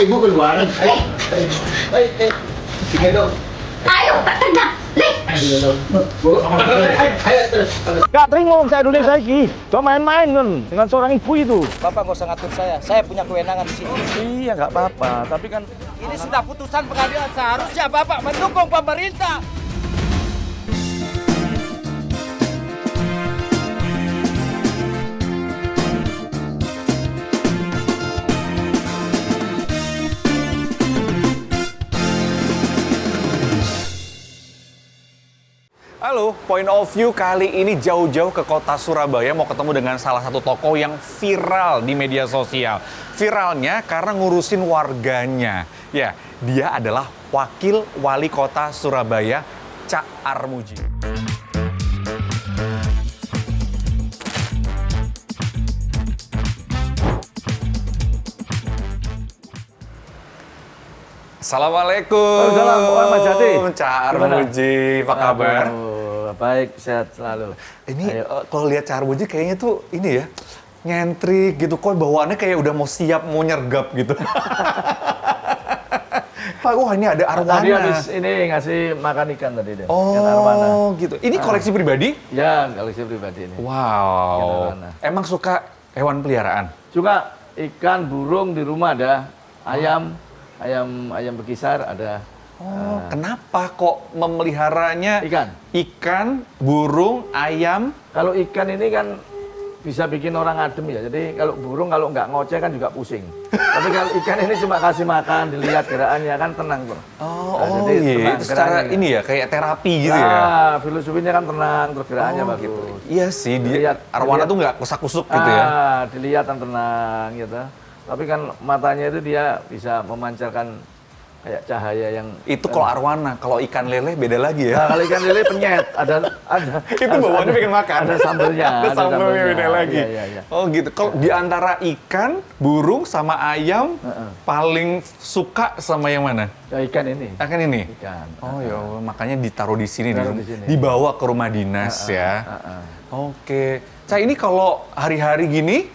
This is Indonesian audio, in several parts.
ibu keluaran. Sige dong. Ayo, tak tenang. Leh. Bu, ayo. Gak terima saya dulu lagi. Cuma main-main kan dengan seorang ibu itu. Bapak nggak usah ngatur saya punya kewenangan di sini. Iya nggak apa-apa, tapi kan Ini sudah putusan pengadilan, seharusnya Bapak mendukung pemerintah. Halo, Point of View kali ini jauh-jauh ke kota Surabaya mau ketemu dengan salah satu tokoh yang viral di media sosial. Viralnya karena ngurusin warganya. Ya, dia adalah Wakil Wali Kota Surabaya, Cak Armuji. Assalamualaikum. Waalaikumsalam, Mas Jati. Cak Armuji, apa kabar? Baik, sehat selalu. Ini kalau lihat Cak Armuji kayaknya tuh ini ya, nyentrik gitu. Kok bawaannya kayak udah mau siap, mau nyergap gitu. Pak, wah ini ada arwana. Tadi habis ini ngasih makan ikan tadi deh. Ikan arwana. Oh gitu. Ini koleksi pribadi? Ya, koleksi pribadi ini. Ikan Wow. arwana. Emang suka hewan peliharaan? Juga ikan, burung di rumah ada, ayam bekisar ada. Oh, kenapa kok memeliharanya Ikan. ikan, burung, ayam? Kalau ikan ini kan bisa bikin orang adem ya. Jadi kalau burung kalau nggak ngoceh kan juga pusing. Tapi kalau ikan ini cuma kasih makan, dilihat gerakannya kan tenang kok. Oh, jadi iya. tenang Itu secara gerakannya. ini ya, kayak terapi gitu ya? Nah, filosofinya kan tenang, terus gerakannya Oh, bagus. gitu. Iya sih, Dilihat- arwana dilihat. tuh nggak kusak-kusuk gitu ya? Dilihat yang tenang gitu. Tapi kan matanya itu dia bisa memancarkan kayak cahaya yang. Itu kalau arwana, kalau ikan lele beda lagi ya? Nah, kalau ikan lele penyet, ada. Itu bawaannya bikin makan. Ada sambelnya. Ada sambelnya beda lagi. Iya. Oh gitu. Kalau di antara ikan, burung sama ayam, paling suka sama yang mana? Ya, ikan ini. Ikan ini. Ikan. Oh ya, Allah, makanya ditaruh di sini, Taruh di sini. dibawa ke rumah dinas ya. Oke. Cak, ini kalau hari-hari gini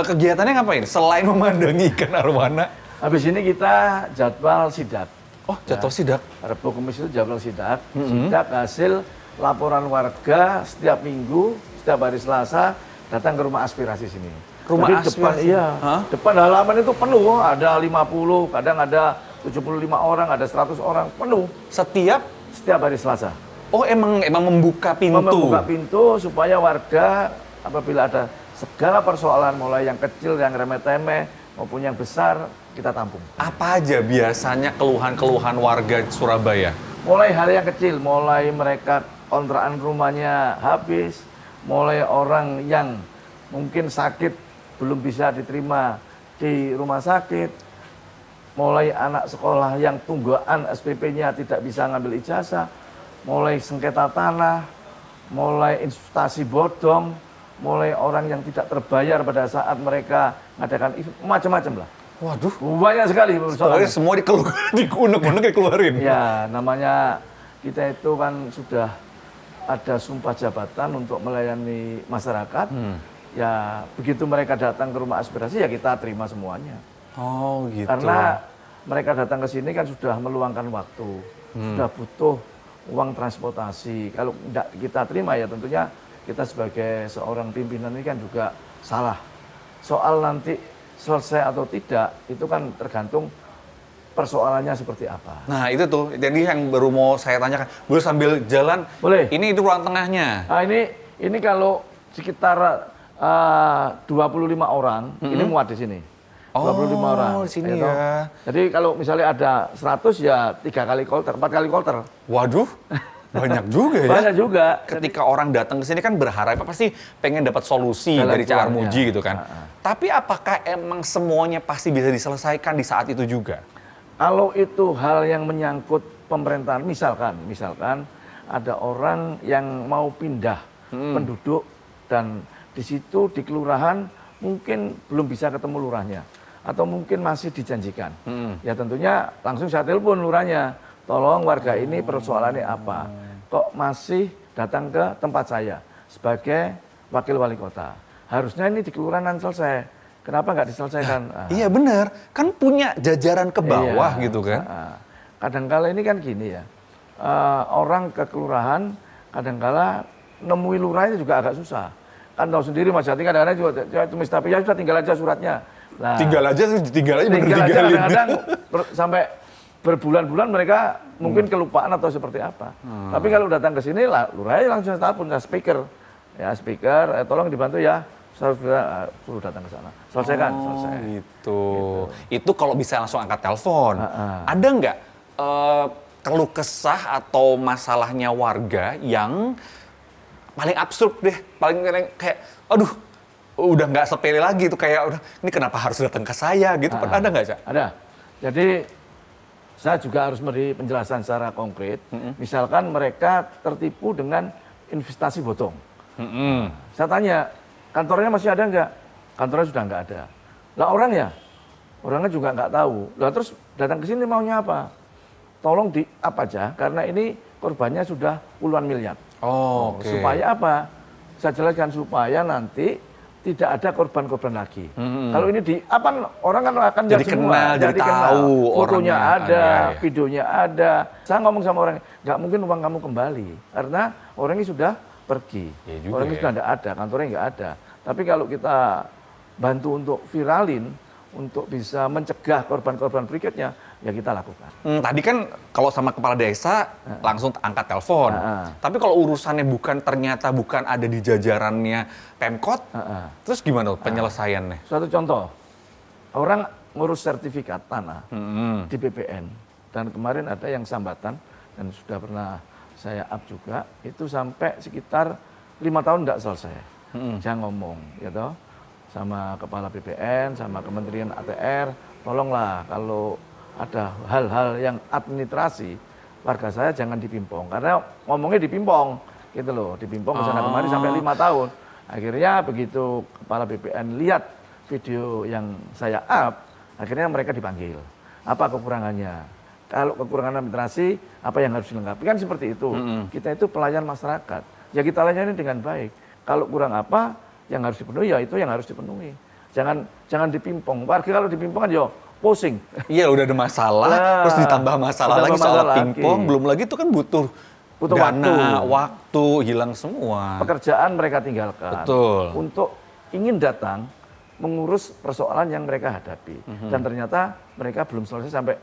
kegiatannya ngapain? Selain memandangi ikan arwana? Habis ini kita jadwal sidak. Oh, jatuh sidak. Rabu Kamis itu jadwal sidak. Sidak hasil laporan warga setiap minggu, setiap hari Selasa datang ke rumah aspirasi sini. Rumah Jadi depan, aspirasi? iya. Hah? Depan halaman itu penuh, ada 50, kadang ada 75 orang, ada 100 orang, penuh Setiap, setiap hari Selasa. oh emang membuka pintu. Membuka pintu supaya warga apabila ada segala persoalan mulai yang kecil, yang remeh-temeh maupun yang besar kita tampung. Apa aja biasanya keluhan-keluhan warga Surabaya? Mulai hal yang kecil, mulai mereka kontrakan rumahnya habis, mulai orang yang mungkin sakit belum bisa diterima di rumah sakit, mulai anak sekolah yang tunggaan SPP-nya tidak bisa ngambil ijazah, mulai sengketa tanah, mulai investasi bodong, mulai orang yang tidak terbayar pada saat mereka mengadakan event, macam-macam lah. Waduh, Banyak sekali pokoknya persoalan. semua dikunek-kunek dikeluarin. Ya, namanya kita itu kan sudah ada sumpah jabatan untuk melayani masyarakat. Ya, begitu mereka datang ke rumah aspirasi ya kita terima semuanya. Oh gitu. Karena mereka datang ke sini kan sudah meluangkan waktu, sudah butuh uang transportasi. Kalau tidak kita terima ya tentunya kita sebagai seorang pimpinan ini kan juga salah. Soal nanti selesai atau tidak itu kan tergantung persoalannya seperti apa. Nah itu tuh, jadi yang baru mau saya tanyakan, boleh sambil jalan? Boleh. Ini itu ruang tengahnya. Nah, ini kalau sekitar 25 orang ini muat di sini. 25 orang. di sini gitu. ya. Jadi kalau misalnya ada 100 ya 3 kali kolter, 4 kali kolter. Waduh, banyak juga ya. Banyak juga. Ketika orang datang ke sini kan berharap pasti pengen dapat solusi Jalan dari Cak keluarnya. Armuji gitu kan. Tapi apakah emang semuanya pasti bisa diselesaikan di saat itu juga? Kalau itu hal yang menyangkut pemerintahan, misalkan ada orang yang mau pindah penduduk dan di situ di kelurahan mungkin belum bisa ketemu lurahnya atau mungkin masih dijanjikan. Ya tentunya langsung saya telepon lurahnya, tolong warga ini persoalannya apa? Kok masih datang ke tempat saya sebagai wakil wali kota? Harusnya ini di kelurahan selesai. Kenapa nggak diselesaikan? Iya bener, kan punya jajaran ke bawah gitu kan. Kadangkala ini kan gini ya, orang ke kelurahan kadangkala nemui lurahnya juga agak susah. Kan tahu sendiri Mas Jati kadang-kadang juga tumis tapi ya sudah tinggal aja suratnya. Nah, tinggal aja bener tinggalin. Kadang-kadang sampai berbulan-bulan mereka mungkin kelupaan atau seperti apa. Tapi kalau datang ke sini lurahnya langsung telepon speaker. Ya speaker, tolong dibantu ya. Saya suruh datang ke sana. Selesaikan, selesai. Gitu. Itu kalau bisa langsung angkat telepon. Ada nggak keluh kesah atau masalahnya warga yang paling absurd deh, paling kayak, aduh, udah nggak sepele lagi itu kayak udah, ini kenapa harus datang ke saya gitu? Ada nggak, Cak? Ada. Jadi saya juga harus memberi penjelasan secara konkret. Misalkan mereka tertipu dengan investasi bodong. Saya tanya, kantornya masih ada nggak? Kantornya sudah nggak ada. Lah orangnya juga nggak tahu. Lah terus datang ke sini maunya apa? Tolong di-up aja, karena ini korbannya sudah puluhan miliar. Supaya apa? Saya jelaskan supaya nanti tidak ada korban-korban lagi. Kalau ini di-up orang kan akan jadi kenal, jadi tahu fotonya orangnya. ada, videonya ada. Saya ngomong sama orang, nggak mungkin uang kamu kembali, karena orangnya sudah pergi. Orangnya sudah nggak ada, kantornya nggak ada. Tapi kalau kita bantu untuk viralin, untuk bisa mencegah korban-korban berikutnya, ya kita lakukan. Tadi kan kalau sama kepala desa langsung angkat telepon. Tapi kalau urusannya ternyata bukan ada di jajarannya Pemkot, terus gimana penyelesaiannya? Suatu contoh, orang ngurus sertifikat tanah di BPN, dan kemarin ada yang sambatan, dan sudah pernah saya up juga, itu sampai sekitar 5 tahun tidak selesai. Saya ngomong, gitu, sama kepala BPN, sama Kementerian ATR, tolonglah kalau ada hal-hal yang administrasi, warga saya jangan dipimpong. Karena ngomongnya dipimpong, gitu loh, dipimpong kesana kemari sampai 5 tahun. Akhirnya begitu kepala BPN lihat video yang saya up, akhirnya mereka dipanggil. Apa kekurangannya? Kalau kekurangan administrasi, apa yang harus dilengkapi? Kan seperti itu. Kita itu pelayan masyarakat. Ya kita layani dengan baik. Kalau kurang apa, yang harus dipenuhi, ya itu yang harus dipenuhi. Jangan dipimpong. Warga kalau dipimpong kan ya pusing. Iya udah ada masalah, terus ditambah masalah lagi soal pingpong, belum lagi itu kan butuh dana, waktu, hilang semua. Pekerjaan mereka tinggalkan. Betul. Untuk ingin datang mengurus persoalan yang mereka hadapi. Dan ternyata mereka belum selesai sampai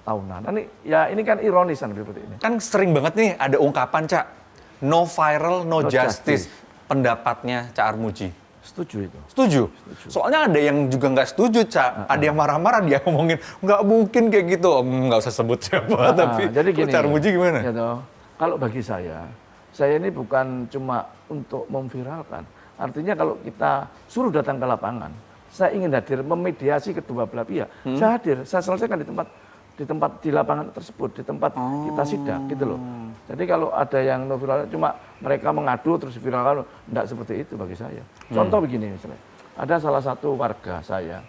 tahunan. Ini kan ironis seperti ini. Kan sering banget nih ada ungkapan, Cak, no viral, no justice. Pendapatnya Cak Armuji. Setuju itu. Setuju? Soalnya ada yang juga nggak setuju, Cak. Ada yang marah-marah, dia ngomongin, nggak mungkin kayak gitu. Nggak usah sebut siapa, tapi jadi gini, Cak Armuji gimana? Gitu, kalau bagi saya ini bukan cuma untuk memviralkan. Artinya kalau kita suruh datang ke lapangan, saya ingin hadir memediasi kedua belah pihak. Saya hadir, saya selesaikan di lapangan tersebut, di tempat kita sidak, gitu loh. Jadi kalau ada yang no viral, cuma mereka mengadu terus viralkan, enggak seperti itu bagi saya. Contoh begini misalnya, ada salah satu warga saya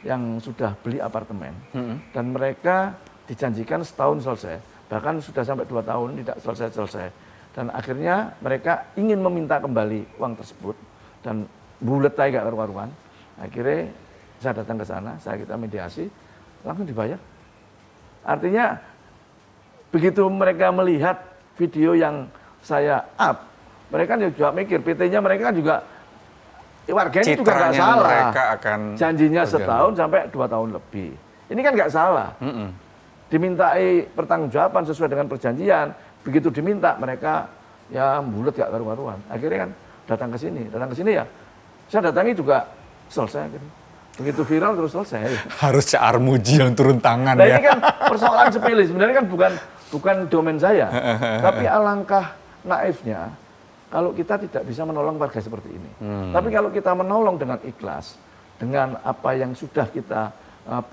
yang sudah beli apartemen, dan mereka dijanjikan setahun selesai, bahkan sudah sampai 2 tahun tidak selesai-selesai. Dan akhirnya mereka ingin meminta kembali uang tersebut, dan bulet aja gak karu-karuan. Akhirnya saya datang ke sana, kita mediasi, langsung dibayar. Artinya begitu mereka melihat video yang saya up, mereka juga mikir, PT-nya mereka juga, warganya juga nggak salah. Mereka akan janjinya setahun sampai 2 tahun lebih. Ini kan nggak salah. Dimintai pertanggungjawaban sesuai dengan perjanjian. Begitu diminta, mereka ya bulet gak karu-karuan. Akhirnya kan datang ke sini ya. Saya datangi juga selesai. Begitu viral terus selesai. Harus Cak Armuji yang turun tangan nah, ya. Ini kan persoalan sepele, sebenarnya kan bukan domain saya. Tapi alangkah naifnya kalau kita tidak bisa menolong warga seperti ini. Tapi kalau kita menolong dengan ikhlas, dengan apa yang sudah kita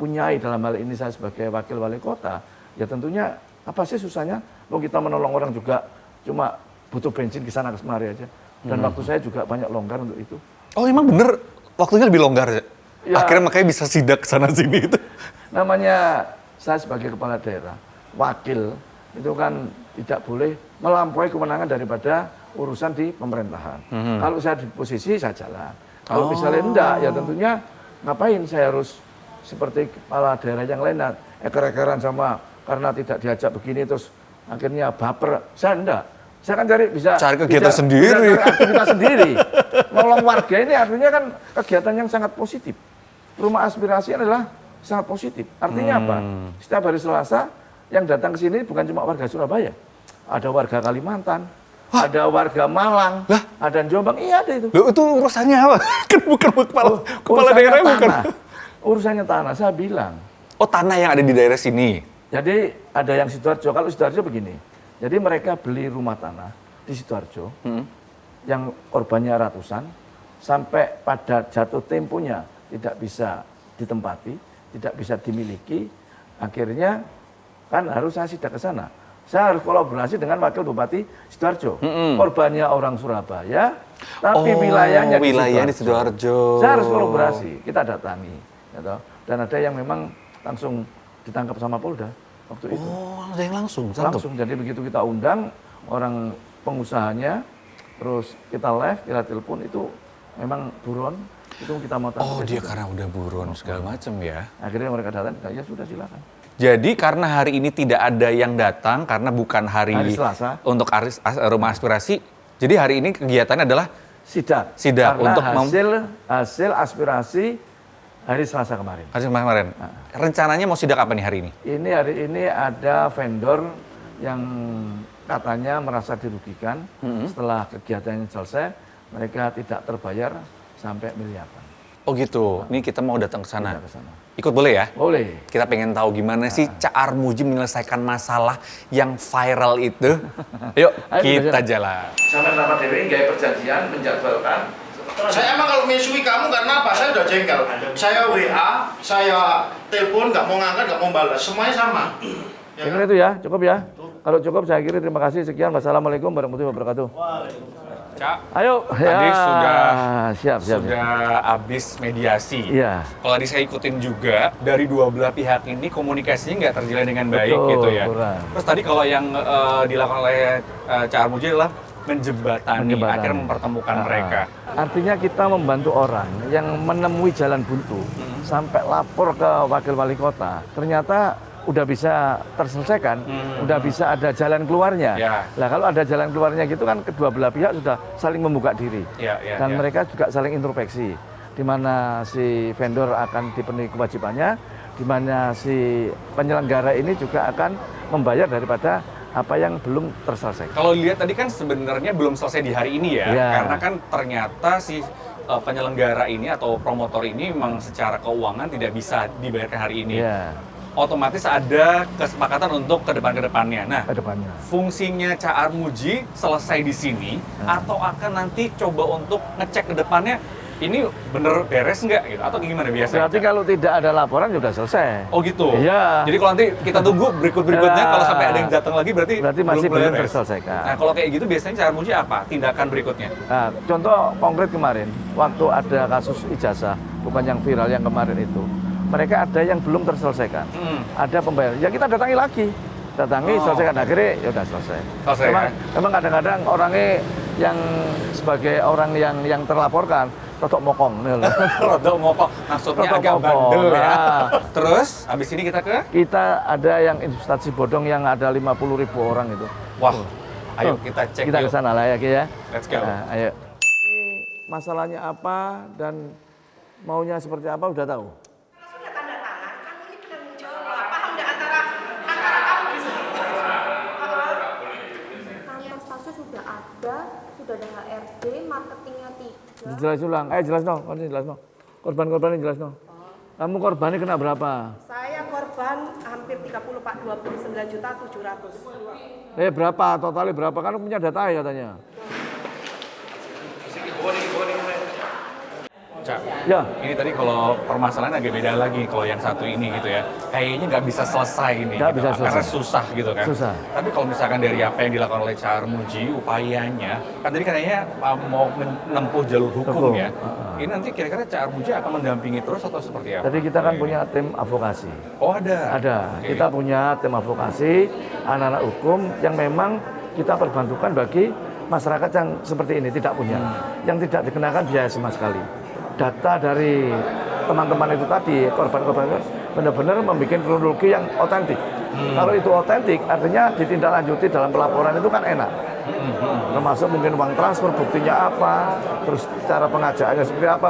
punyai, dalam hal ini saya sebagai wakil wali kota, ya tentunya apa sih susahnya? Kalau kita menolong orang juga cuma butuh bensin ke sana ke semari aja. Dan waktu saya juga banyak longgar untuk itu. Oh emang bener waktunya lebih longgar ya? Ya, akhirnya makanya bisa sidak sana sini itu. Namanya saya sebagai kepala daerah, wakil itu kan tidak boleh melampaui kewenangan daripada urusan di pemerintahan. Kalau saya di posisi saya jalan. Kalau misalnya enggak, ya tentunya ngapain saya harus seperti kepala daerah yang lain, eker-ekeran sama karena tidak diajak begini terus akhirnya baper. Saya enggak. Saya kan cari kegiatan sendiri. Cari aktivitas sendiri. Nolong warga ini artinya kan kegiatan yang sangat positif. Rumah aspirasi adalah sangat positif. Artinya apa? Setiap hari Selasa yang datang ke sini bukan cuma warga Surabaya. Ada warga Kalimantan, ada warga Malang, ada Jombang. Iya ada itu. Loh, itu urusannya apa? Kan bukan kepala daerah bukan. Urusannya tanah, saya bilang. Oh, tanah yang ada di daerah sini. Jadi ada yang Sidoarjo. Kalau Sidoarjo begini. Jadi mereka beli rumah tanah di Sidoarjo yang korbannya ratusan sampai pada jatuh temponya tidak bisa ditempati, tidak bisa dimiliki. Akhirnya kan harus saya sidak ke sana. Saya harus kolaborasi dengan wakil bupati Sidoarjo. Korbannya orang Surabaya, tapi wilayahnya di Sidoarjo. Saya harus kolaborasi, kita datangi. Gitu. Dan ada yang memang langsung ditangkap sama Polda waktu itu. Oh, ada yang langsung? Langsung, jadi begitu kita undang orang pengusahanya, terus kita live, kita telepon, itu memang buron, itu kita mau tahu. Oh, dia karena udah buron segala macam ya? Akhirnya mereka datang, ya sudah silakan. Jadi karena hari ini tidak ada yang datang, karena bukan hari Selasa untuk rumah aspirasi, jadi hari ini kegiatannya adalah sidak karena untuk hasil aspirasi hari Selasa kemarin. Hari kemarin. Rencananya mau sidak apa nih hari ini? Hari ini ada vendor yang katanya merasa dirugikan setelah kegiatannya selesai, mereka tidak terbayar sampai miliaran. Oh gitu. Ini kita mau datang ke sana. Ikut boleh ya? Boleh. Kita pengen tahu gimana sih Cak Armuji menyelesaikan masalah yang viral itu. Yuk, kita jalan. Sampai nama Dewi nggak perjanjian menjadwalkan. Saya emang kalau menyusui kamu karena apa? Saya udah jengkel. Saya WA, saya telepon, nggak mau ngangkat, nggak mau balas. Semuanya sama. Ya kan? Itu ya, cukup ya. Kalau cukup saya kira terima kasih. Sekian. Wassalamualaikum warahmatullahi wabarakatuh. Cak, ayo. Tadi siap. Sudah habis mediasi. Iya. Kalau tadi saya ikutin juga, dari dua belah pihak ini komunikasinya nggak terjalin dengan baik. Betul, gitu ya. kurang. Terus tadi kalau yang dilakukan oleh Cak Armuji adalah menjembatani, akhirnya mempertemukan mereka. Artinya kita membantu orang yang menemui jalan buntu sampai lapor ke wakil wali kota. Ternyata udah bisa terselesaikan, udah bisa ada jalan keluarnya. Nah kalau ada jalan keluarnya gitu kan kedua belah pihak sudah saling membuka diri. Dan mereka juga saling introspeksi. Di mana si vendor akan dipenuhi kewajibannya, di mana si penyelenggara ini juga akan membayar daripada apa yang belum terselesaikan. Kalau lihat tadi kan sebenarnya belum selesai di hari ini ya, karena kan ternyata si penyelenggara ini atau promotor ini memang secara keuangan tidak bisa dibayarkan hari ini. Otomatis ada kesepakatan untuk ke depannya. Nah, fungsinya Cak Armuji selesai di sini atau akan nanti coba untuk ngecek ke depannya ini bener beres nggak gitu atau gimana biasanya? Berarti kalau tidak ada laporan sudah selesai. Oh gitu. Iya. Jadi kalau nanti kita tunggu berikutnya kalau sampai ada yang datang lagi berarti masih belum terselesaikan. Nah kalau kayak gitu biasanya Cak Armuji apa tindakan berikutnya? Nah, contoh konkret kemarin waktu ada kasus ijazah bukan yang viral yang kemarin itu, mereka ada yang belum terselesaikan. Ada pembayaran. Ya kita datangi lagi. Selesaikan akhirnya ya udah selesai. Memang kadang-kadang orangnya yang sebagai orang yang terlaporkan rodok mokong. Rodok mokong, maksudnya agak bandel ya. Terus, habis ini kita ke? Kita ada yang instansi bodong yang ada 50.000 orang itu. Wah, ayo kita cek. Kita ke sana lah ya. Let's go. Nah, ayo. Ini masalahnya apa dan maunya seperti apa udah tahu? Sudah tanda tangan, kan ini penanggung jawab. Paham nggak antara kamu di sini? Kantor sudah ada HRD, marketingnya 3. Jelas ulang, jelas dong, korban-korbannya jelas dong. Kamu korbannya kena berapa? Saya korban hampir 30 Pak, 29.700. Berapa, totalnya berapa? Kan punya data ya katanya. Cak, ya. Ini tadi kalau permasalahan agak beda lagi kalau yang satu ini gitu ya. Kayaknya nggak bisa selesai ini, nggak gitu, bisa selesai. Karena susah gitu kan. Susah. Tapi kalau misalkan dari apa yang dilakukan oleh Cak Armuji, upayanya, kan tadi katanya mau menempuh jalur hukum ya. Ini nanti kira-kira Cak Armuji akan mendampingi terus atau seperti apa? Jadi kita kan punya tim advokasi. Oh ada? Ada. Okay. Kita punya tim advokasi, anak-anak hukum yang memang kita perbantukan bagi masyarakat yang seperti ini tidak punya, yang tidak dikenakan biaya sama sekali. Data dari teman-teman itu tadi, korban-korban itu benar-benar membuat kronologi yang otentik. Kalau itu otentik, artinya ditindaklanjuti dalam pelaporan itu kan enak. Termasuk mungkin uang transfer, buktinya apa, terus cara pengajaannya seperti apa,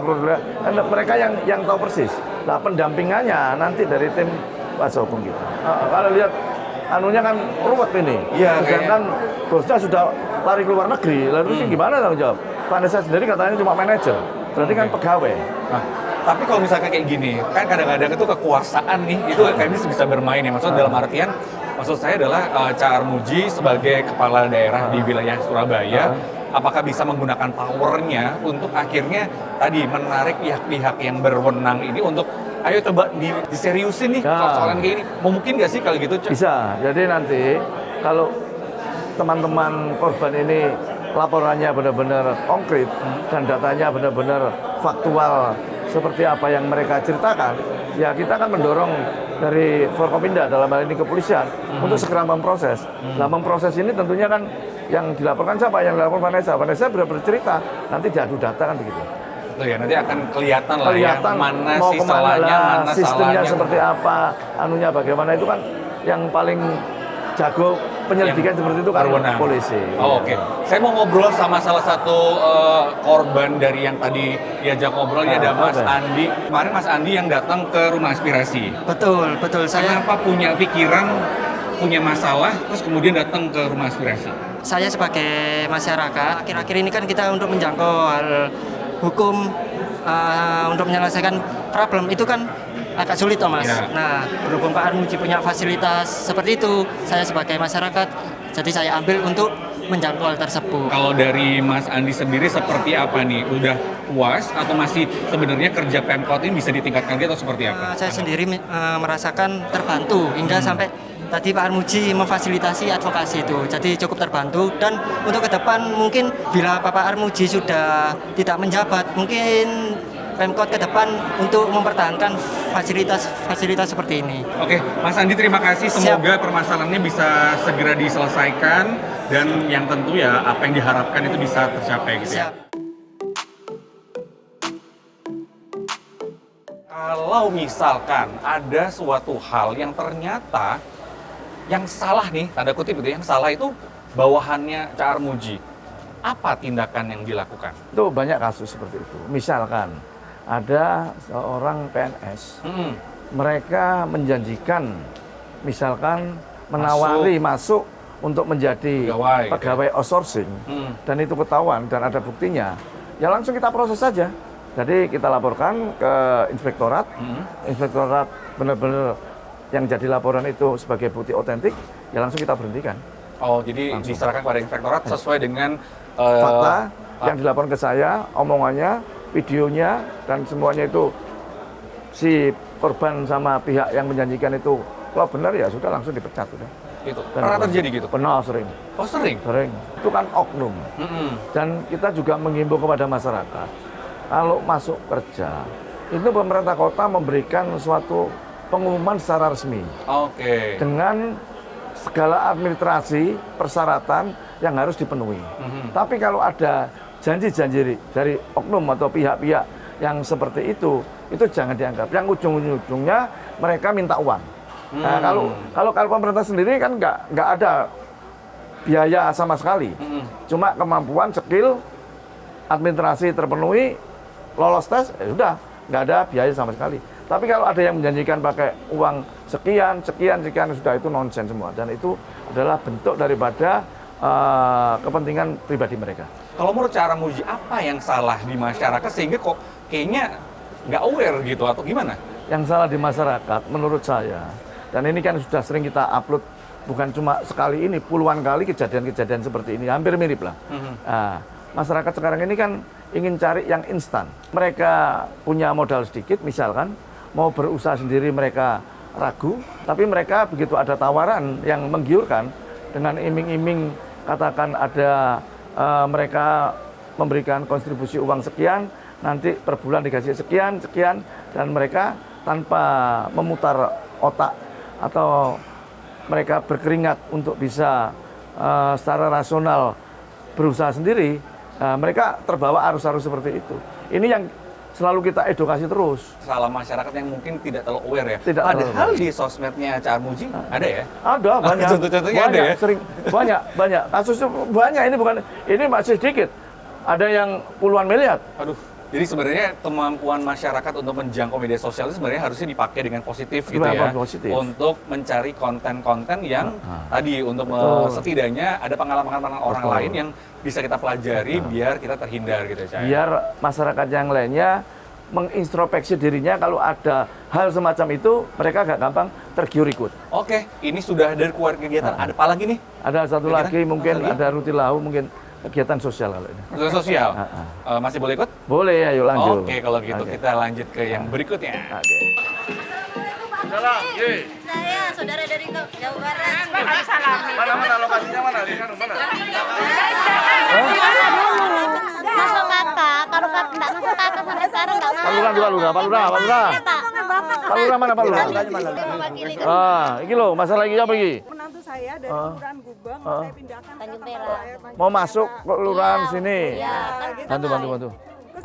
mereka yang tahu persis. Nah, pendampingannya nanti dari tim kuasa hukum kita. Kalau lihat anunya kan ruwet ini. Iya, sedangkan bosnya sudah lari ke luar negeri, lalu ini gimana tanggung jawab? Vanessa sendiri katanya cuma manajer, berarti kan pegawai. Nah, tapi kalau misalkan kayak gini, kan kadang-kadang itu kekuasaan nih, itu kayaknya bisa bermain ya. Maksudnya dalam artian, maksud saya adalah Cak Armuji sebagai kepala daerah di wilayah Surabaya, apakah bisa menggunakan powernya untuk akhirnya tadi menarik pihak-pihak yang berwenang ini untuk ayo coba diseriusin nih soalan kayak ini. Mungkin nggak sih kalau gitu, Cak? Bisa. Jadi nanti kalau teman-teman korban ini laporannya benar-benar konkret dan datanya benar-benar faktual seperti apa yang mereka ceritakan, ya kita akan mendorong dari Forkopimda dalam hal ini kepolisian untuk segera memproses. Nah, memproses ini tentunya kan yang dilaporkan siapa? Yang dilaporkan Vanessa. Vanessa benar-benar cerita, nanti diadu data kan begitu. Betul ya, nanti akan kelihatan lah ya mana mau sih kemana salahnya, lah, mana sistemnya salahnya. seperti apa, anunya bagaimana, itu kan yang paling jago penyelidikan seperti itu kan berwenang. Polisi. Oh, oke. Saya mau ngobrol sama salah satu korban dari yang tadi diajak ngobrol, ini ada Mas Andi. Kemarin Mas Andi yang datang ke Rumah Aspirasi. Betul. Kenapa punya pikiran, punya masalah, terus kemudian datang ke Rumah Aspirasi? Saya sebagai masyarakat, akhir-akhir ini kan kita untuk menjangkau hal hukum, untuk menyelesaikan problem itu kan agak sulit, Mas. Ya. Nah, berhubung Pak Armuji punya fasilitas seperti itu, saya sebagai masyarakat, jadi saya ambil untuk menjangkau hal tersebut. Kalau dari Mas Andi sendiri seperti apa nih? Udah puas atau masih sebenarnya kerja Pemkot ini bisa ditingkatkan lagi atau seperti apa? Saya sendiri merasakan terbantu hingga sampai tadi Pak Armuji memfasilitasi advokasi itu, jadi cukup terbantu. Dan untuk ke depan mungkin bila Bapak Armuji sudah tidak menjabat, mungkin Pemkot ke depan untuk mempertahankan fasilitas seperti ini. Oke, Mas Andi terima kasih. Semoga permasalahannya bisa segera diselesaikan dan yang tentu ya apa yang diharapkan itu bisa tercapai gitu ya. Siap. Kalau misalkan ada suatu hal yang ternyata yang salah nih, tanda kutip itu, yang salah itu bawahannya Cak Armuji, apa tindakan yang dilakukan? Itu banyak kasus seperti itu. Misalkan ada seorang PNS, mereka menjanjikan, misalkan menawari masuk untuk menjadi pegawai outsourcing, dan itu ketahuan dan ada buktinya, ya langsung kita proses saja. Jadi kita laporkan ke inspektorat, inspektorat benar-benar yang jadi laporan itu sebagai bukti otentik, ya langsung kita berhentikan. Oh, jadi langsung diserahkan kepada inspektorat sesuai dengan fakta yang dilaporkan ke saya, omongannya, videonya, dan semuanya itu si korban sama pihak yang menjanjikan itu kalau benar ya sudah langsung dipecat udah. Gitu. Pernah terjadi gitu? Pernah, sering. Oh, sering? Sering. Itu kan oknum. Dan kita juga menghimbau kepada masyarakat, kalau masuk kerja, itu pemerintah kota memberikan suatu pengumuman secara resmi. Oke. Dengan segala administrasi, persyaratan yang harus dipenuhi. Tapi kalau ada janji-janji dari oknum atau pihak-pihak yang seperti itu jangan dianggap. Yang ujung-ujungnya mereka minta uang. Nah, kalau pemerintah sendiri kan nggak ada biaya sama sekali. Cuma kemampuan, skill, administrasi terpenuhi, lolos tes, ya sudah, nggak ada biaya sama sekali. Tapi kalau ada yang menjanjikan pakai uang sekian, sudah itu nonsen semua. Dan itu adalah bentuk daripada kepentingan pribadi mereka. Kalau menurut Cak Armuji, apa yang salah di masyarakat sehingga kok kayaknya nggak aware gitu atau gimana? Yang salah di masyarakat menurut saya, dan ini kan sudah sering kita upload, bukan cuma sekali ini, puluhan kali kejadian-kejadian seperti ini, hampir mirip lah. Nah, masyarakat sekarang ini kan ingin cari yang instan. Mereka punya modal sedikit, misalkan mau berusaha sendiri mereka ragu, tapi mereka begitu ada tawaran yang menggiurkan dengan iming-iming, katakan ada mereka memberikan kontribusi uang sekian, nanti per bulan dikasih sekian, dan mereka tanpa memutar otak atau mereka berkeringat untuk bisa secara rasional berusaha sendiri, mereka terbawa arus-arus seperti itu. Ini yang selalu kita edukasi terus. Salah masyarakat yang mungkin tidak terlalu aware ya. Tidak Padahal terlalu di sosmednya Cak Armuji ada ya? Ada banyak. Contoh-contohnya banyak, ada ya? Sering banyak. Kasusnya banyak, ini masih sedikit. Ada yang puluhan miliar. Aduh. Jadi sebenarnya kemampuan masyarakat untuk menjangkau media sosial itu sebenarnya harusnya dipakai dengan positif gitu ya. Positif. Untuk mencari konten-konten yang tadi untuk setidaknya ada pengalaman-pengalaman orang lain yang bisa kita pelajari biar kita terhindar gitu ya. Biar masyarakat yang lainnya mengintrospeksi dirinya, kalau ada hal semacam itu mereka agak gampang tergiur ikut. Oke, ini sudah dari kegiatan. Ada apa lagi nih? Ada satu Kira-kira? lagi mungkin Apa lagi? ada Rutilahu, mungkin kegiatan sosial kalau ini. Kegiatan sosial. Masih boleh ikut? Boleh, ayo lanjut. Oke, kalau gitu Oke. kita lanjut ke yang berikutnya. Oke. Saya saudara dari Jawa Barat. Mana lokasinya mana? Di sana mana? Masuk kakak, kalau kakak enggak masuk kakak sampai sekarang enggak mau. Palura. Palura mana Palura? Mewakili ke Iki loh, masalah iki apa iki? Menantu saya dari Kelurahan Gubeng, saya pindahkan ke Tanjung Tanjung Perak. Mau masuk ke kelurahan sini. Iya, kan Bantu.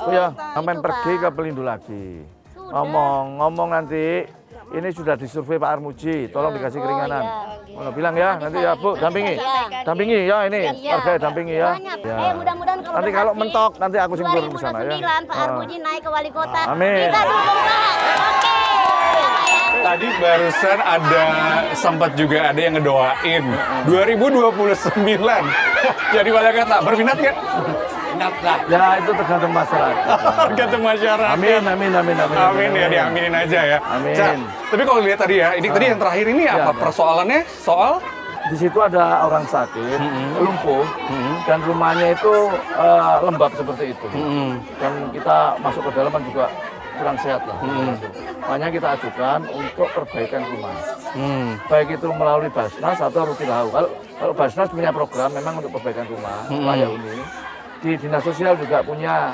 Oh ya, sampai pergi ke Pelindo lagi. Ngomong nanti. Ini sudah disurvei Pak Armuji, tolong dikasih keringanan. iya. Bilang ya, nanti ya Bu, dampingi. Iya. Dampingi ya ini, warga dampingi ya. Banyak. Ya. Mudah-mudahan kalau Nanti kalau berhasil, mentok, nanti aku sing turun ke sana ya. 2029 Pak Armuji naik ke wali kota. Amin. Kita dukung Pak. Oke. Ya, Pak, ya. Tadi barusan sempat juga ada yang ngedoain 2029 jadi wali kota. Berminat nggak? Ya itu tergantung masyarakat. Tergantung masyarakat. Amin Ya, diaminin aja ya. Amin. Cak, tapi kalau lihat tadi ya, ini tadi yang terakhir ini apa? Ya. Persoalannya soal Di situ ada orang sakit, lumpuh, dan rumahnya itu lembab seperti itu. Dan kita masuk ke dalam kan juga kurang sehat lah. Makanya kita ajukan untuk perbaikan rumah. Baik itu melalui Basnas atau Rutilahu. Kalau Basnas punya program memang untuk perbaikan rumah layak huni. Di Dinas Sosial juga punya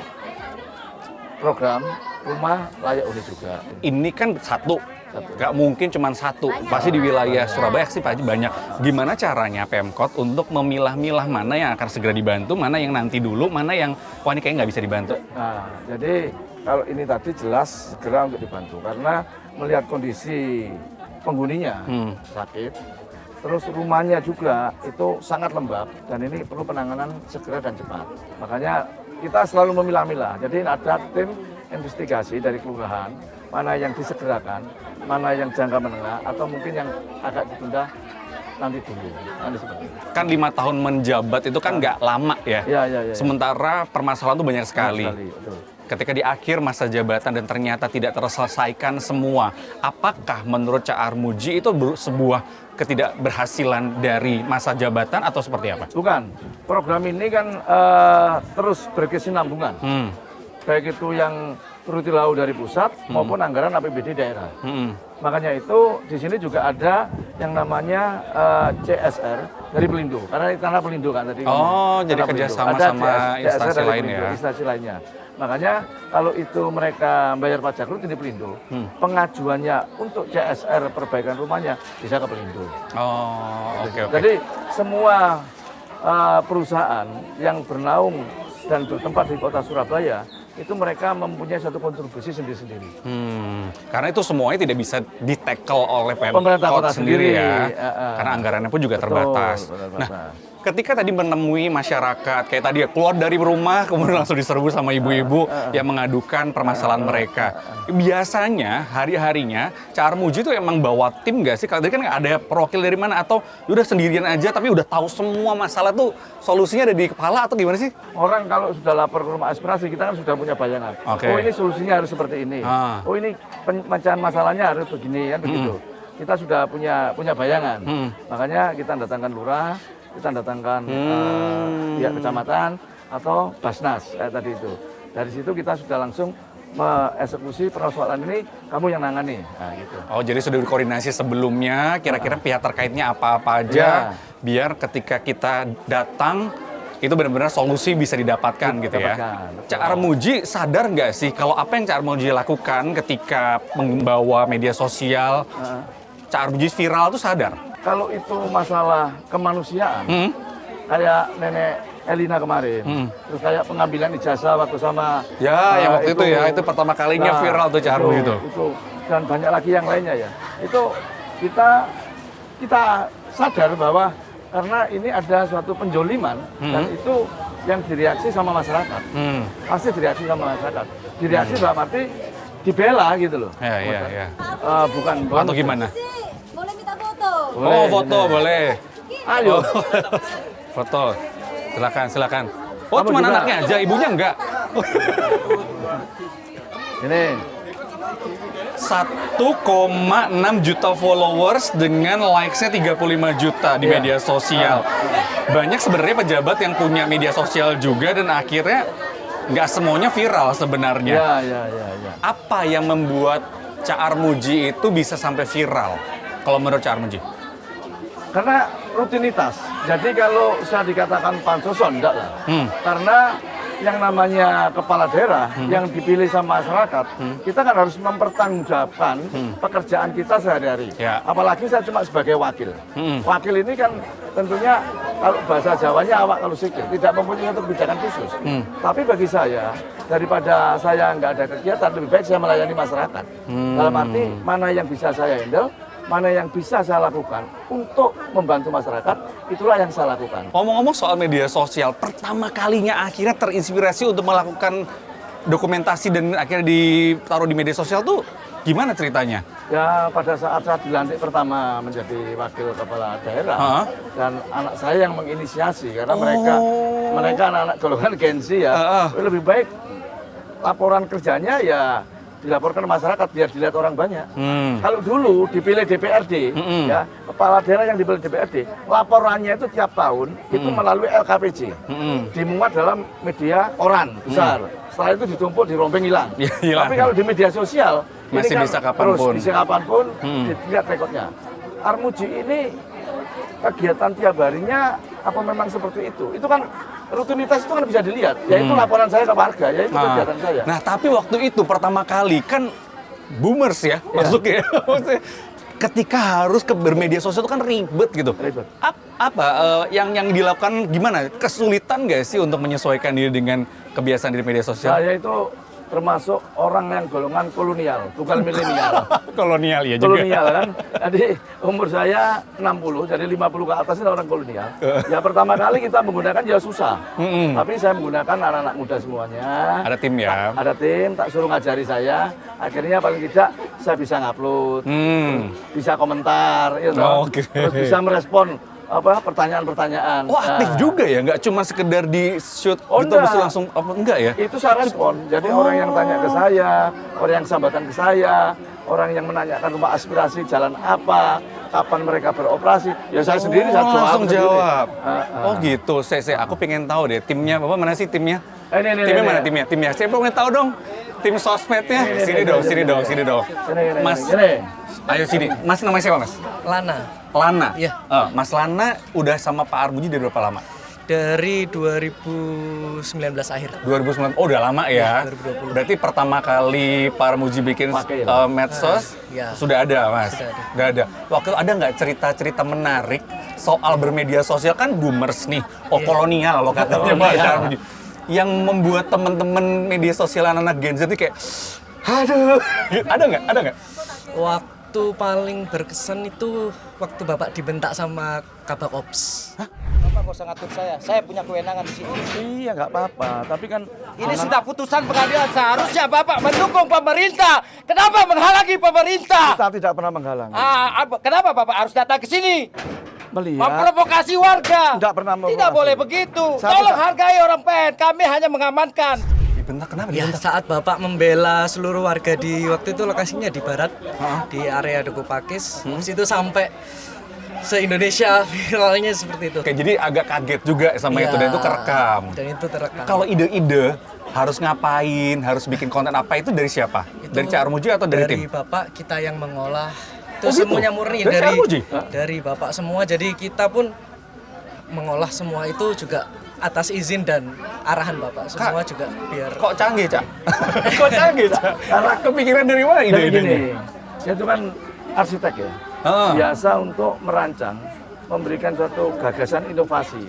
program rumah layak huni juga. ini kan satu. Nggak mungkin cuma satu. Pasti di wilayah Surabaya sih Pak Haji banyak. Gimana caranya Pemkot untuk memilah-milah mana yang akan segera dibantu, mana yang nanti dulu, mana yang wah ini kayaknya nggak bisa dibantu. Nah, jadi kalau ini tadi jelas segera untuk dibantu karena melihat kondisi penghuninya sakit, terus rumahnya juga itu sangat lembab dan ini perlu penanganan segera dan cepat. Makanya kita selalu memilah-milah. Jadi ada tim investigasi dari kelurahan mana yang disegerakan, mana yang jangka menengah atau mungkin yang agak ditunda nanti dulu. Nanti seperti itu. Kan 5 tahun menjabat itu kan nggak lama ya. Iya. Sementara permasalahan itu banyak sekali. Betul. Ketika di akhir masa jabatan dan ternyata tidak terselesaikan semua, apakah menurut Cak Armuji itu sebuah ketidakberhasilan dari masa jabatan atau seperti apa? Bukan. Program ini kan terus berkesinambungan. Baik itu yang Rutilahu dari pusat maupun anggaran APBD daerah. Makanya itu di sini juga ada yang namanya CSR dari Pelindo. Karena ini tanah Pelindo kan tadi. Oh, jadi Tanah Pelindo. kerjasama Ada sama CSR instansi dari lain Pelindo, ya? Instansi lainnya. Makanya kalau itu mereka bayar pajak rutin di Pelindo, pengajuannya untuk CSR perbaikan rumahnya bisa ke Pelindo. Oh, oke. Jadi semua perusahaan yang bernaung dan bertempat di kota Surabaya itu mereka mempunyai satu kontribusi sendiri-sendiri. Karena itu semuanya tidak bisa di-tackle oleh Pemerintah Pemkot kota sendiri sendiri. ya. Karena anggarannya pun juga terbatas. Nah, ketika tadi menemui masyarakat, kayak tadi ya, keluar dari rumah, kemudian langsung diserbu sama ibu-ibu yang mengadukan permasalahan mereka. Biasanya, hari-harinya, Cak Armuji itu emang bawa tim nggak sih? Kalau tadi kan ada perwakil dari mana? Atau udah sendirian aja, tapi udah tahu semua masalah tuh, solusinya ada di kepala atau gimana sih? Orang kalau sudah lapor ke rumah aspirasi, kita kan sudah punya bayangan. Oke. Oh ini solusinya harus seperti ini. Oh ini pemecahan masalahnya harus begini, kan begitu. Kita sudah punya bayangan. Makanya kita datangkan lurah, kita datangkan pihak kecamatan atau Basnas kayak tadi itu. Dari situ kita sudah langsung mengeksekusi persoalan ini, kamu yang nangani. Nah, gitu. Oh, jadi sudah berkoordinasi sebelumnya, kira-kira pihak terkaitnya apa-apa aja, biar ketika kita datang, itu benar-benar solusi bisa didapatkan gitu ya. Cak Armuji sadar nggak sih kalau apa yang Cak Armuji lakukan ketika membawa media sosial, Cak Armuji viral tuh sadar? Kalau itu masalah kemanusiaan, kayak nenek Elina kemarin. Terus kayak pengambilan ijazah waktu sama Ya, yang waktu itu ya, itu pertama kalinya viral tuh Cak Armuji itu. Dan banyak lagi yang lainnya ya. Itu kita sadar bahwa karena ini ada suatu penjoliman dan itu yang direaksi sama masyarakat. Pasti direaksi sama masyarakat. Direaksi dalam arti dibela gitu loh. Ya. Bukan Atau gimana? Boleh minta foto? Boleh, Oh, foto ini. boleh. Ayo. Foto. Silakan. Oh, Kamu cuma juga? anaknya aja, ibunya enggak. Ini 1,6 juta followers dengan likes-nya 35 juta di Iya. media sosial. Banyak sebenarnya pejabat yang punya media sosial juga dan akhirnya nggak semuanya viral sebenarnya. ya. Apa yang membuat Cak Armuji itu bisa sampai viral? Kalau menurut Cak Armuji? Karena rutinitas. Jadi kalau saya dikatakan pansoson, enggak lah. Karena yang namanya kepala daerah yang dipilih sama masyarakat, kita kan harus mempertanggungjawabkan pekerjaan kita sehari-hari. Ya. Apalagi saya cuma sebagai wakil. Wakil ini kan tentunya kalau bahasa Jawanya awak kalau sikil, tidak mempunyai satu kebijakan khusus. Tapi bagi saya, daripada saya nggak ada kegiatan, lebih baik saya melayani masyarakat. Dalam arti mana yang bisa saya handle, mana yang bisa saya lakukan untuk membantu masyarakat, itulah yang saya lakukan. Ngomong-ngomong soal media sosial, pertama kalinya akhirnya terinspirasi untuk melakukan dokumentasi dan akhirnya ditaruh di media sosial tuh gimana ceritanya? Ya pada saat saya dilantik pertama menjadi wakil kepala daerah dan anak saya yang menginisiasi karena mereka anak-anak golongan Gen Z ya, lebih baik laporan kerjanya ya dilaporkan ke masyarakat biar dilihat orang banyak. Kalau dulu dipilih DPRD, ya kepala daerah yang dipilih DPRD, laporannya itu tiap tahun itu melalui LKPJ, dimuat dalam media koran besar. Setelah itu ditumpuk di rombeng hilang. Hilang. Tapi kalau di media sosial Masih ini kan bisa kapanpun. terus bisa kapanpun dilihat rekodnya. Armuji ini kegiatan tiap harinya apa memang seperti itu? Itu kan rutinitas itu kan bisa dilihat, yaitu laporan saya ke warga, yaitu kegiatan saya. Nah, tapi waktu itu pertama kali kan boomers ya masuknya. Maksudnya, ketika harus bermedia sosial itu kan ribet gitu. Ribet. Yang dilakukan gimana? Kesulitan nggak sih untuk menyesuaikan diri dengan kebiasaan di media sosial? Saya itu termasuk orang yang golongan kolonial, bukan milenial. Kolonial ya juga. Kolonial kan. Jadi umur saya 60, jadi 50 ke atas itu orang kolonial. Ya pertama kali kita menggunakan ya susah. Tapi saya menggunakan anak-anak muda semuanya. Ada tim ya? Ada tim, tak suruh ngajari saya. Akhirnya paling tidak saya bisa ngupload, bisa komentar, ya toh. Oke. Terus bisa merespon pertanyaan-pertanyaan. Oh, aktif juga ya? Nggak cuma sekedar di shoot gitu enggak. terus langsung enggak ya? Itu saya respon. Jadi orang yang tanya ke saya, orang yang sambatan ke saya, orang yang menanyakan rumah aspirasi jalan apa, kapan mereka beroperasi, ya saya sendiri saya langsung sendiri. jawab. Oh gitu. Aku pengen tahu deh timnya. Bapak mana sih timnya? Timnya mana timnya? Saya pengen tahu dong. Tim sosmednya. Sini dong. Mas, ayo sini. Mas namanya siapa Mas? Lana. Iya. Mas Lana udah sama Pak Armuji dari berapa lama? Dari 2019 akhir. 2009. Oh, udah lama ya. 2020. Berarti pertama kali Pak Armuji bikin Wakil. medsos ya. sudah ada, Mas. Sudah ada. Waktu itu ada nggak cerita-cerita menarik soal bermedia sosial kan boomers nih, kolonial lo katanya Pak Armuji. Yang membuat teman-teman media sosial anak-anak Gen Z itu kayak aduh, ada nggak? Waktu paling berkesan itu waktu Bapak dibentak sama Kabak Ops. Bapak nggak usah ngatur saya punya kewenangan di sini. Iya nggak apa-apa, tapi kan Ini sudah putusan pengadilan, seharusnya Bapak mendukung pemerintah. Kenapa menghalangi pemerintah? kita tidak pernah menghalangi. Kenapa Bapak harus datang ke sini? Melihat Memprovokasi warga. Tidak pernah memprovokasi. Tidak boleh begitu. Saya Tolong tidak- hargai orang PN. Kami hanya mengamankan. Dibentak kenapa? Ya, saat Bapak membela seluruh warga di waktu itu lokasinya di barat, di area Duku Pakis. Terus itu sampai se-Indonesia viralnya seperti itu. Oke, jadi agak kaget juga sama Iya, itu dan itu kerekam. Dan itu terekam. Kalau ide-ide harus ngapain, harus bikin konten apa itu dari siapa? Itu Dari Cak Armuji atau dari tim? Bapak kita yang mengolah. Itu Oh, gitu? semuanya murni Dari Cak Armuji? dari Bapak semua. Jadi kita pun mengolah semua itu juga atas izin dan arahan Bapak. Semua juga biar Kok canggih, Cak? Kok canggih, Cak? Karena kepikiran dari mana Jadi ide-idenya? gini, saya itu kan arsitek ya, biasa untuk merancang, memberikan suatu gagasan inovasi.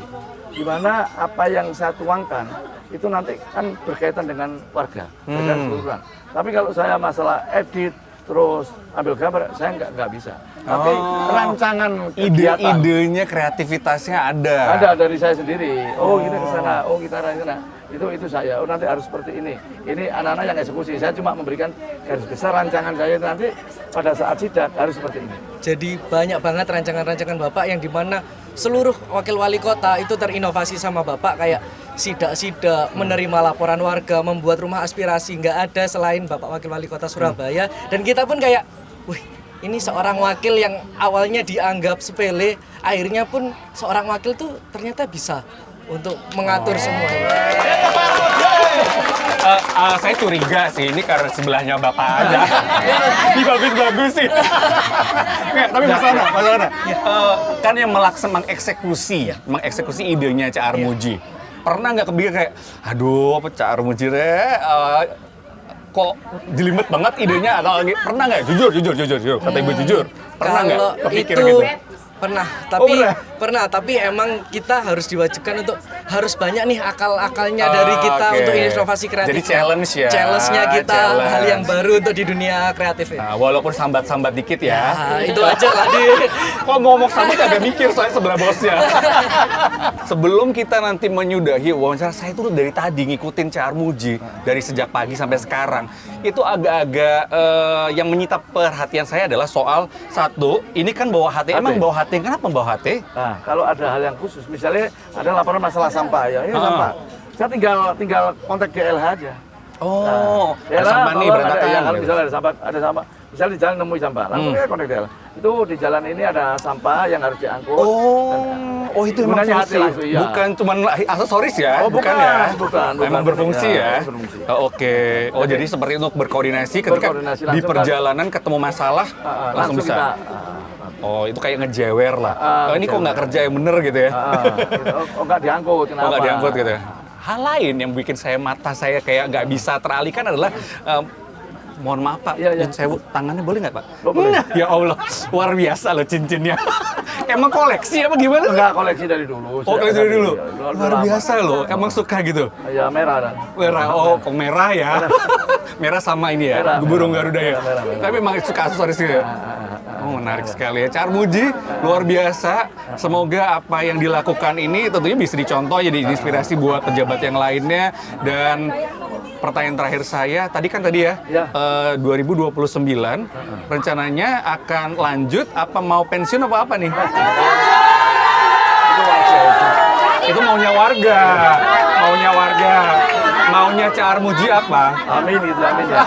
di mana apa yang saya tuangkan itu nanti kan berkaitan dengan warga, dengan keseluruhan. Tapi kalau saya masalah edit terus ambil gambar, saya nggak bisa. Tapi rancangan kegiatan, Ide-idenya, kreativitasnya ada. ada dari saya sendiri. Oh kita ke sana, oh kita ke sana. Itu saya. Oh nanti harus seperti ini. Ini anak-anak yang eksekusi. Saya cuma memberikan garis besar rancangan saya nanti pada saat sidak harus seperti ini. Jadi banyak banget rancangan-rancangan Bapak yang dimana seluruh wakil wali kota itu terinovasi sama Bapak, kayak sidak-sidak, menerima laporan warga, membuat rumah aspirasi. Nggak ada selain Bapak wakil wali kota Surabaya. Dan kita pun kayak, wih, ini seorang wakil yang awalnya dianggap sepele, akhirnya pun seorang wakil tuh ternyata bisa untuk mengatur semuanya. Saya curiga sih ini karena sebelahnya Bapak aja. Ini bagus-bagus sih. Nggak, tapi masalah. Kan yang mengeksekusi idenya Cak Armuji. Pernah nggak kepikiran kayak, aduh Cak Armuji kok jelimet banget idenya, atau pernah nggak? Jujur, kata Ibu jujur. Pernah nggak kepikiran gitu? Pernah, tapi emang kita harus diwajibkan untuk harus banyak nih akal-akalnya dari kita untuk inovasi kreatif. Jadi challenge ya. Challenge-nya kita hal yang baru untuk di dunia kreatif ya. Nah, walaupun sambat-sambat dikit ya. Nah, itu aja tadi. Kok ngomong sambat agak mikir soalnya sebelah bosnya. Sebelum kita nanti menyudahi wawancara, saya tuh dari tadi ngikutin Cak Armuji dari sejak pagi sampai sekarang. Itu agak-agak yang menyita perhatian saya adalah soal satu, ini kan bawa HT. Emang bawa HT, kenapa bawa HT? Nah, kalau ada hal yang khusus, misalnya ada laporan masalah sampah ya, ini sampah. Saya tinggal kontak GLH aja. Oh, Nah, ada sampah nih berantakan. Ya, kalau misalnya ada sampah, misalnya di jalan nemui sampah, langsung ya kontak GLH. Itu di jalan ini ada sampah yang harus diangkut. Oh itu emang gunanya fungsi, hati langsung, iya. bukan cuma aksesoris ya? Oh, bukan, ya? bukan. Emang berfungsi ya? Berfungsi. Oh, oke. Oh jadi seperti untuk berkoordinasi ketika Berkoordinasi di langsung perjalanan ketemu masalah langsung bisa. kita, Oh itu kayak ngejewer lah. Oh, ini kok nggak kerja yang bener gitu ya? nggak diangkut, kenapa? Oh nggak diangkut gitu ya? Hal lain yang bikin mata saya kayak nggak bisa teralihkan adalah mohon maaf Pak, Iya. saya tangannya boleh nggak Pak? Oh, boleh. Nah, ya Allah, luar biasa loh cincinnya. Emang koleksi apa gimana? Enggak, koleksi dari dulu. Oh, koleksi dari dulu. Iya, Luar biasa loh. Emang suka gitu? Ya merah dan. Merah, oh kok merah ya? Merah sama ini ya, Merah, burung Garuda ya. merah. Tapi emang suka aksesoris gitu ya. Oh menarik sekali ya. Cak Armuji luar biasa. Semoga apa yang dilakukan ini tentunya bisa dicontoh, jadi inspirasi buat pejabat yang lainnya. Dan pertanyaan terakhir saya, tadi ya, 2029 rencananya akan lanjut apa mau pensiun apa nih? Itu maunya warga. Maunya Cak Armuji apa? Amin gitu, amin ya.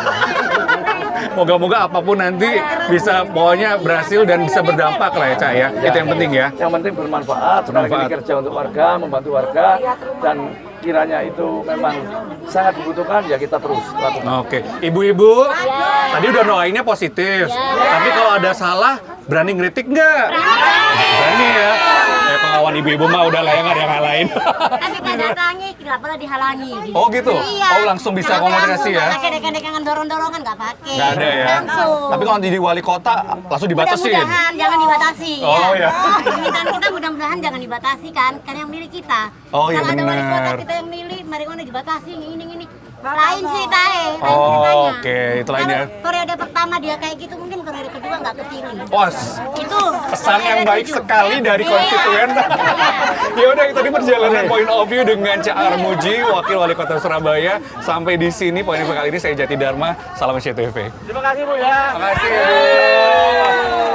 Moga-moga apapun nanti bisa pokoknya berhasil dan bisa berdampak lah ya Cak ya. Itu yang penting ya. Yang penting bermanfaat. Sekarang ini kerja untuk warga, membantu warga, dan kiranya itu memang sangat dibutuhkan ya kita terus lakukan. Oke, ibu-ibu tadi udah doainnya positif. Tapi kalau ada salah berani ngeritik nggak? Berani ya. Pengawal ibu-ibu mah udah lah ya, nggak ada yang ngalahin. Tapi nggak datangi, nggak pernah dihalangi. Oh gitu? Iya. Oh langsung bisa komunikasi ya? Nggak kedek-kedekan dorong-dorongan nggak pakai. Nggak ada ya? Langsung. Tapi kalau jadi wali kota langsung dibatasin? Mudah-mudahan jangan dibatasi. Oh ya. Permintaan kita mudah-mudahan jangan dibatasi kan yang milik kita. Oh iya Kalau ada wali kota benar. kita yang milih, marijuana dibatasi, ini. Lain ceritanya. Oke, itu lainnya. Periode pertama dia kayak gitu, mungkin periode kedua nggak kepilih. Pos. Itu Pesan yang periode baik 7. sekali dari Iya. konstituen. Ya udah, itu tadi perjalanan point of view dengan Cak Armuji, Wakil Wali Kota Surabaya. Sampai di sini point of view kali ini, saya Jati Dharma. Salam SCTV. Terima kasih Bu ya. Terima kasih.